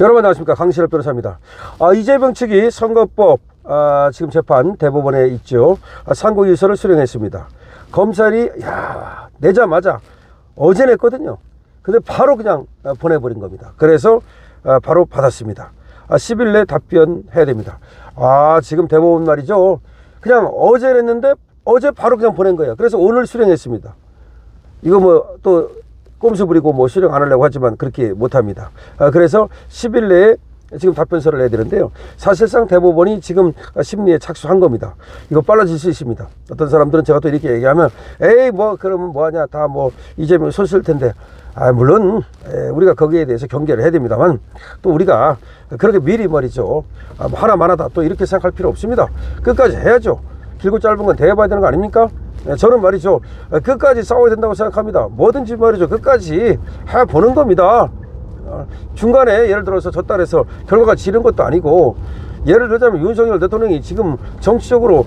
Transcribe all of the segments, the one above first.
여러분 안녕하십니까, 강신업 변호사입니다. 이재명 측이 선거법 지금 재판 대법원에 있죠. 상고유서를 수령했습니다. 검찰이 내자마자 어제 냈거든요. 근데 바로 그냥 보내버린 겁니다. 그래서 바로 받았습니다. 10일 내 답변해야 됩니다. 지금 대법원 말이죠, 그냥 어제 냈는데 어제 바로 그냥 보낸 거예요. 그래서 오늘 수령했습니다. 이거 뭐 또 꼼수 부리고 뭐 수령 안 하려고 하지만 그렇게 못합니다. 그래서 10일 내에 지금 답변서를 내야 되는데요. 사실상 대법원이 지금 심리에 착수한 겁니다. 이거 빨라질 수 있습니다. 어떤 사람들은 제가 또 이렇게 얘기하면 에이 뭐 그러면 뭐하냐, 다 뭐 이재명 손쓸 텐데, 물론 우리가 거기에 대해서 경계를 해야 됩니다만, 또 우리가 그렇게 미리 말이죠, 하나마나다 또 이렇게 생각할 필요 없습니다. 끝까지 해야죠. 길고 짧은 건 대해봐야 되는 거 아닙니까? 저는 말이죠, 끝까지 싸워야 된다고 생각합니다. 뭐든지 말이죠, 끝까지 해보는 겁니다. 중간에 예를 들어서 졌다 해서 결과가 지른 것도 아니고, 예를 들자면 윤석열 대통령이 지금 정치적으로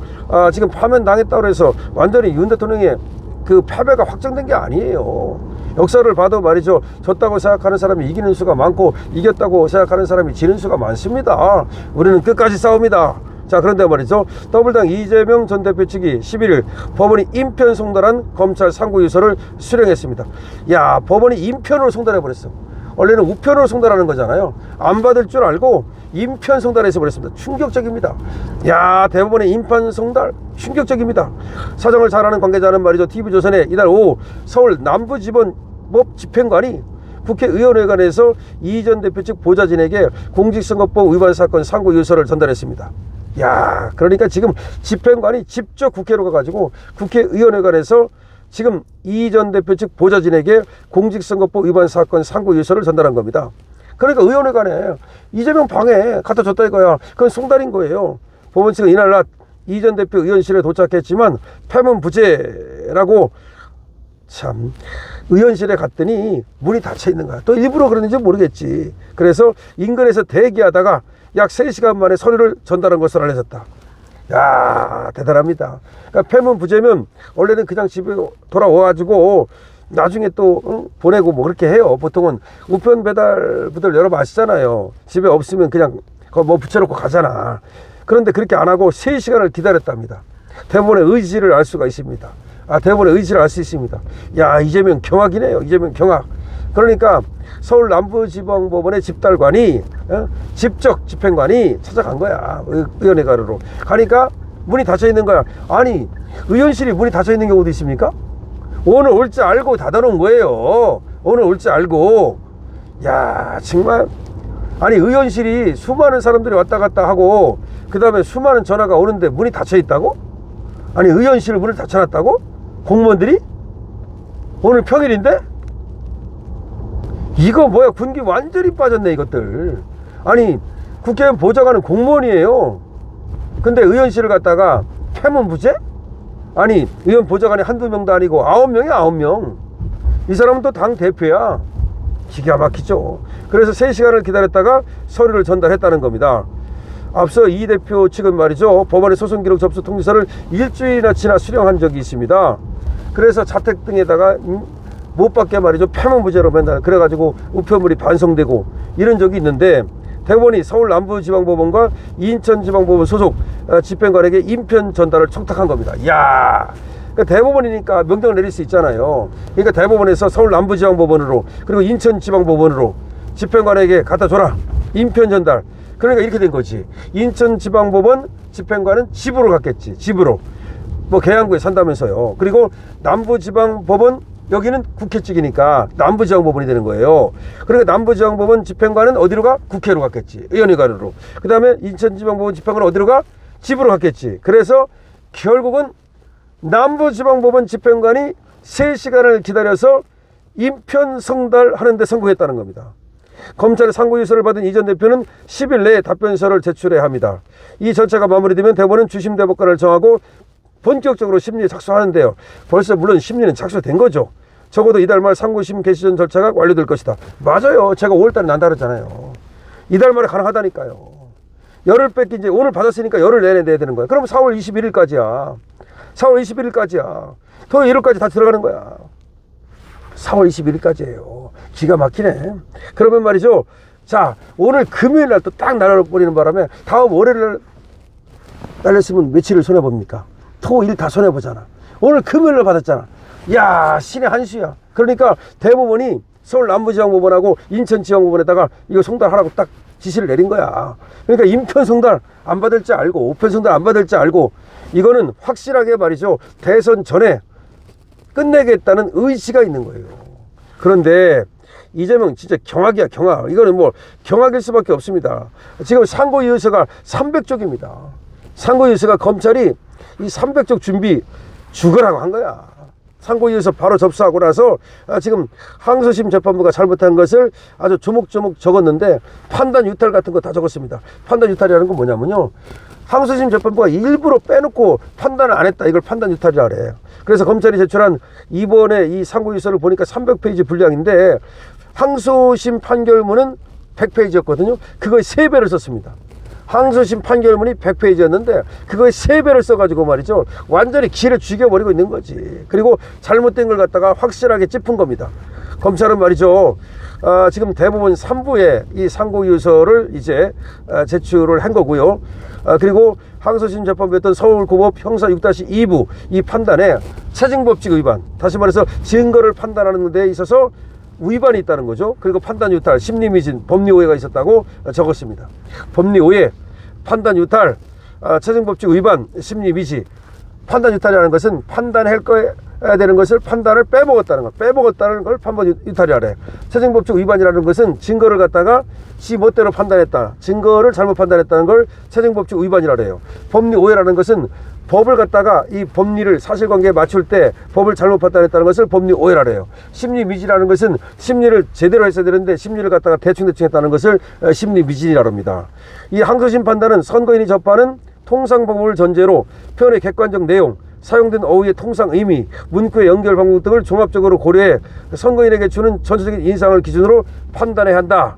지금 파면 당했다고 해서 완전히 윤 대통령의 그 패배가 확정된 게 아니에요. 역사를 봐도 말이죠, 졌다고 생각하는 사람이 이기는 수가 많고, 이겼다고 생각하는 사람이 지는 수가 많습니다. 우리는 끝까지 싸웁니다. 자, 그런데 말이죠, 더불당 이재명 전 대표 측이 11일 법원이 인편 송달한 검찰 상고유서를 수령했습니다. 법원이 인편으로 송달해버렸어. 원래는 우편으로 송달하는 거잖아요. 안 받을 줄 알고 인편 송달해서 버렸습니다. 충격적입니다. 대법원의 인편 송달 충격적입니다. 사정을 잘 아는 관계자는 말이죠, TV조선에 이날 오후 서울 남부지법법 집행관이 국회의원회관에서 이 전 대표 측 보좌진에게 공직선거법 위반 사건 상고유서를 전달했습니다. 그러니까 지금 집행관이 직접 국회로 가가지고 국회의원회관에서 지금 이 전 대표 측 보좌진에게 공직선거법 위반 사건 상고유서를 전달한 겁니다. 그러니까 의원회관에 이재명 방에 갖다 줬다 이거야. 그건 송달인 거예요. 법원 측은 이날 낮 이 전 대표 의원실에 도착했지만 패문부재라고, 참, 의원실에 갔더니 문이 닫혀 있는 거야. 또 일부러 그러는지 모르겠지. 그래서 인근에서 대기하다가 약 3시간 만에 서류를 전달한 것으로 알려졌다. 대단합니다. 그러니까 패문부재면 원래는 그냥 집에 돌아와가지고 나중에 또 보내고 뭐 그렇게 해요. 보통은 우편 배달부들 여러분 아시잖아요. 집에 없으면 그냥 뭐 붙여놓고 가잖아. 그런데 그렇게 안 하고 3시간을 기다렸답니다. 대법원의 의지를 알 수가 있습니다. 대법원의 의지를 알 수 있습니다. 이재명 경악이네요. 이재명 경악. 그러니까 서울 남부지방법원의 집달관이 직접 집행관이 찾아간 거야. 의원회관으로 가니까 문이 닫혀 있는 거야. 아니, 의원실이 문이 닫혀 있는 경우도 있습니까? 오늘 올 줄 알고 닫아놓은 거예요. 오늘 올 줄 알고. 정말, 아니, 의원실이 수많은 사람들이 왔다 갔다 하고 그 다음에 수많은 전화가 오는데 문이 닫혀 있다고? 아니, 의원실 문을 닫혀놨다고? 공무원들이? 오늘 평일인데? 이거 뭐야, 군기 완전히 빠졌네 이것들. 아니, 국회의원 보좌관은 공무원이에요. 근데 의원실을 갔다가 패문부재? 아니, 의원 보좌관이 한두 명도 아니고 9명이야 9명. 이 사람은 또 당 대표야. 기가 막히죠. 그래서 3시간을 기다렸다가 서류를 전달했다는 겁니다. 앞서 이 대표 측은 말이죠, 법원의 소송기록 접수 통지서를 일주일이나 지나 수령한 적이 있습니다. 그래서 자택 등에다가 못 받게 말이죠, 패문부재로 맨날 그래가지고 우편물이 반송되고 이런 적이 있는데, 대법원이 서울 남부지방법원과 인천지방법원 소속 집행관에게 인편 전달을 청탁한 겁니다. 그러니까 대법원이니까 명령을 내릴 수 있잖아요. 그러니까 대법원에서 서울 남부지방법원으로 그리고 인천지방법원으로 집행관에게 갖다 줘라, 인편 전달. 그러니까 이렇게 된 거지. 인천지방법원 집행관은 집으로 갔겠지. 집으로. 뭐 계양구에 산다면서요. 그리고 남부지방법원, 여기는 국회 측이니까 남부지방법원이 되는 거예요. 그러니까 남부지방법원 집행관은 어디로 가? 국회로 갔겠지. 의원회관으로. 그 다음에 인천지방법원 집행관은 어디로 가? 집으로 갔겠지. 그래서 결국은 남부지방법원 집행관이 3시간을 기다려서 인편 송달하는 데 성공했다는 겁니다. 검찰의 상고유서를 받은 이 전 대표는 10일 내에 답변서를 제출해야 합니다. 이 절차가 마무리되면 대법원은 주심 대법관을 정하고 본격적으로 심리에 착수하는데요. 벌써 물론 심리는 착수된 거죠. 적어도 이달 말 상고심 개시 전 절차가 완료될 것이다. 맞아요. 제가 5월달에 난다 그랬잖아요. 이달 말에 가능하다니까요. 열흘 뺏기, 이제 오늘 받았으니까 열흘 내내 내야 되는 거야. 그럼 4월 21일까지야. 4월 21일까지야. 토요일 1일까지 다 들어가는 거야. 4월 21일까지예요. 기가 막히네. 그러면 말이죠, 자, 오늘 금요일 날 또 딱 날아버리는 바람에 다음 월요일 날렸으면 며칠을 손해봅니까? 토, 일 다 손해보잖아. 오늘 금요일 날 받았잖아. 야, 신의 한 수야. 그러니까 대법원이 서울 남부지방법원하고 인천지방법원에다가 이거 송달하라고 딱 지시를 내린 거야. 그러니까 인편 송달 안 받을지 알고 우편 송달 안 받을지 알고 이거는 확실하게 말이죠. 대선 전에 끝내겠다는 의지가 있는 거예요. 그런데 이재명 진짜 경악이야, 경악. 이거는 뭐 경악일 수밖에 없습니다. 지금 상고이의서가 300쪽입니다. 상고이의서가 검찰이 이 300쪽 준비 죽으라고 한 거야. 상고이의서 바로 접수하고 나서 지금 항소심 재판부가 잘못한 것을 아주 조목조목 적었는데 판단 유탈 같은 거 다 적었습니다. 판단 유탈이라는 건 뭐냐면요, 항소심 재판부가 일부러 빼놓고 판단을 안 했다, 이걸 판단 유탈이라 그래요. 그래서 검찰이 제출한 이번에 이 상고이의서를 보니까 300페이지 분량인데 항소심 판결문은 100페이지였거든요. 그거의 3배를 썼습니다. 항소심 판결문이 100페이지였는데 그거에 3배를 써가지고 말이죠, 완전히 기를 죽여버리고 있는 거지. 그리고 잘못된 걸 갖다가 확실하게 짚은 겁니다. 검찰은 말이죠, 지금 대법원 3부에 이 상고이의서를 이제 제출을 한 거고요. 그리고 항소심 재판부였던 서울고법 형사 6-2부 이 판단에 체증법칙 위반, 다시 말해서 증거를 판단하는 데 있어서 위반이 있다는 거죠. 그리고 판단 유탈, 심리미진, 법리 오해가 있었다고 적었습니다. 법리 오해, 판단 유탈, 체증법칙 위반, 심리미지. 판단 유탈이라는 것은 판단할 거야 되는 것을 판단을 빼먹었다는 것, 빼먹었다는 걸 판단 유탈이라래. 체증법칙 위반이라는 것은 증거를 갖다가 지 멋대로 판단했다, 증거를 잘못 판단했다는 걸 체증법칙 위반이라래요. 법리 오해라는 것은 법을 갖다가 이 법리를 사실관계에 맞출 때 법을 잘못 판단했다는 것을 법리 오해라래요. 심리미지라는 것은 심리를 제대로 했어야 되는데 심리를 갖다가 대충대충 했다는 것을 심리미진이라고 합니다. 이 항소심 판단은 선거인이 접하는 통상법을 전제로 표현의 객관적 내용, 사용된 어휘의 통상 의미, 문구의 연결 방법 등을 종합적으로 고려해 선거인에게 주는 전체적인 인상을 기준으로 판단해야 한다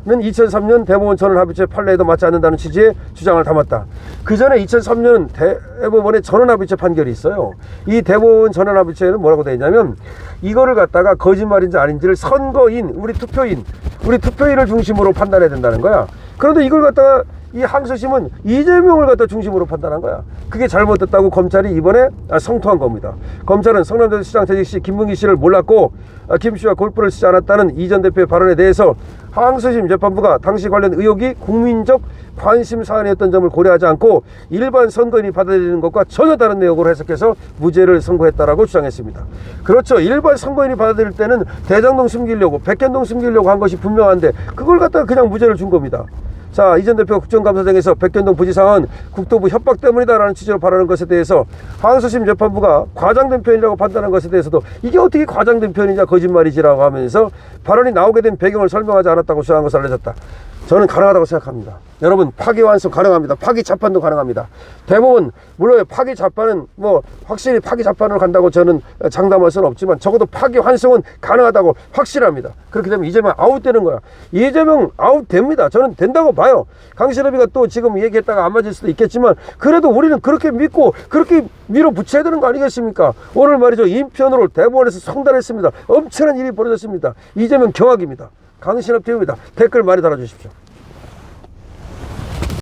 는 2003년 대법원 전원합의체 판례에도 맞지 않는다는 취지의 주장을 담았다. 그 전에 2003년 대법원의 전원합의체 판결이 있어요. 이 대법원 전원합의체는 뭐라고 되어 있냐면 이거를 갖다가 거짓말인지 아닌지를 선거인, 우리 투표인을 중심으로 판단해야 된다는 거야. 그런데 이걸 갖다가 이 항소심은 이재명을 갖다 중심으로 판단한 거야. 그게 잘못됐다고 검찰이 이번에 성토한 겁니다. 검찰은 성남대시장 재직 시 김문기 씨를 몰랐고 김 씨와 골프를 치지 않았다는 이 전 대표의 발언에 대해서 항소심 재판부가 당시 관련 의혹이 국민적 관심 사안이었던 점을 고려하지 않고 일반 선거인이 받아들이는 것과 전혀 다른 내용으로 해석해서 무죄를 선고했다라고 주장했습니다. 그렇죠. 일반 선거인이 받아들일 때는 대장동 숨기려고, 백현동 숨기려고 한 것이 분명한데 그걸 갖다가 그냥 무죄를 준 겁니다. 자, 이 전 대표가 국정감사장에서 백현동 부지사항은 국토부 협박 때문이다라는 취지로 발언한 것에 대해서 항소심 재판부가 과장된 표현이라고 판단한 것에 대해서도 이게 어떻게 과장된 표현이냐, 거짓말이지라고 하면서 발언이 나오게 된 배경을 설명하지 않았다고 주장한 것을 알려졌다. 저는 가능하다고 생각합니다. 여러분, 파기환송 가능합니다. 파기자판도 가능합니다. 대법원, 물론 파기자판은 뭐 확실히 파기자판으로 간다고 저는 장담할 수는 없지만 적어도 파기환송은 가능하다고 확실합니다. 그렇게 되면 이재명 아웃되는 거야. 이재명 아웃됩니다. 저는 된다고 봐요. 강신업이가 또 지금 얘기했다가 안 맞을 수도 있겠지만 그래도 우리는 그렇게 믿고 그렇게 밀어붙여야 되는 거 아니겠습니까? 오늘 말이죠, 인편으로 대법원에서 성달했습니다. 엄청난 일이 벌어졌습니다. 이재명 경악입니다. 강신업 TV입니다. 댓글 많이 달아주십시오.